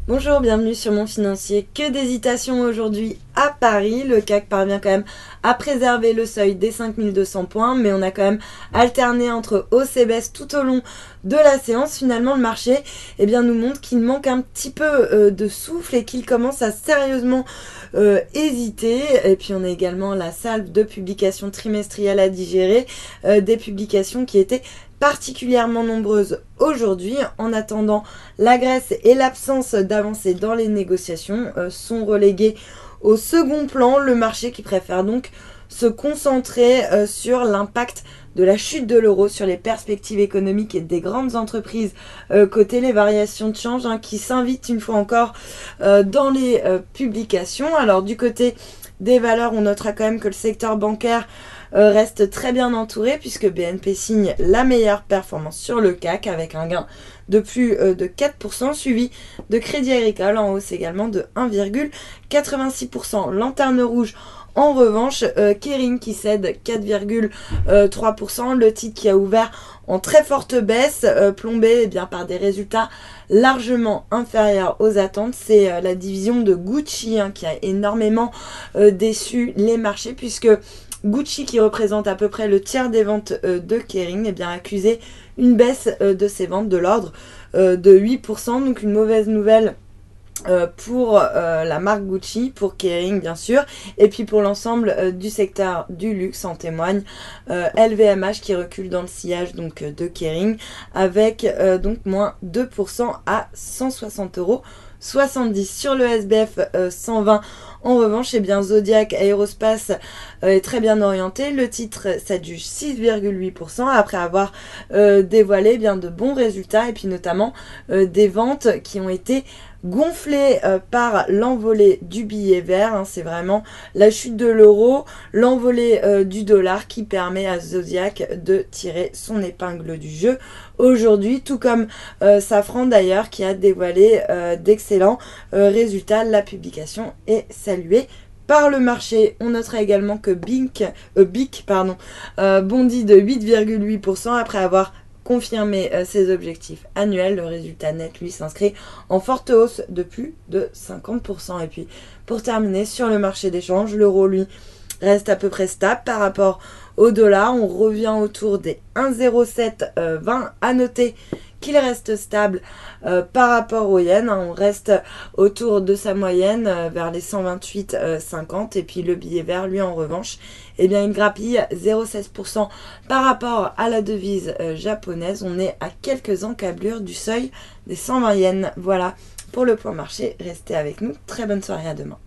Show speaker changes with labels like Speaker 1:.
Speaker 1: Bonjour, bienvenue sur Mon Financier. Que d'hésitation aujourd'hui à Paris. Le CAC parvient quand même à préserver le seuil des 5200 points, mais on a quand même alterné entre hausse et baisse tout au long de la séance. Finalement, le marché nous montre qu'il manque un petit peu de souffle et qu'il commence à sérieusement hésiter. Et puis on a également la salve de publications trimestrielles à digérer, des publications qui étaient particulièrement nombreuses aujourd'hui. En attendant, la Grèce et l'absence d'avancée dans les négociations sont reléguées au second plan. Le marché qui préfère donc se concentrer sur l'impact de la chute de l'euro sur les perspectives économiques et des grandes entreprises côté les variations de change qui s'invitent une fois encore dans les publications. Alors du côté des valeurs, on notera quand même que le secteur bancaire reste très bien entouré puisque BNP signe la meilleure performance sur le CAC avec un gain de plus de 4%, suivi de Crédit Agricole en hausse également de 1,86%. Lanterne rouge en revanche, Kering qui cède 4,3%, le titre qui a ouvert en très forte baisse, plombé par des résultats largement inférieurs aux attentes. C'est la division de Gucci qui a énormément déçu les marchés puisque Gucci, qui représente à peu près le tiers des ventes de Kering, a accusé une baisse de ses ventes de l'ordre de 8%, donc une mauvaise nouvelle pour la marque Gucci, pour Kering bien sûr, et puis pour l'ensemble du secteur du luxe. En témoigne LVMH qui recule dans le sillage donc de Kering avec donc moins 2% à 160,70 € sur le SBF 120. En revanche, Zodiac Aerospace est très bien orienté. Le titre s'adjuge 6,8% après avoir dévoilé de bons résultats et puis notamment des ventes qui ont été gonflé par l'envolée du billet vert. C'est vraiment la chute de l'euro, l'envolée du dollar qui permet à Zodiac de tirer son épingle du jeu aujourd'hui, tout comme Safran d'ailleurs qui a dévoilé d'excellents résultats. La publication est saluée par le marché. On notera également que BIC bondit de 8,8% après avoir confirmer ses objectifs annuels. Le résultat net, lui, s'inscrit en forte hausse de plus de 50%. Et puis, pour terminer, sur le marché des changes, l'euro, lui, reste à peu près stable par rapport au dollar. On revient autour des 1,0720. À noter qu'il reste stable par rapport au yen. On reste autour de sa moyenne vers les 128,50. Et puis le billet vert, lui, en revanche, il grappille 0,16% par rapport à la devise japonaise. On est à quelques encablures du seuil des 120 yens. Voilà pour le point marché. Restez avec nous. Très bonne soirée, à demain.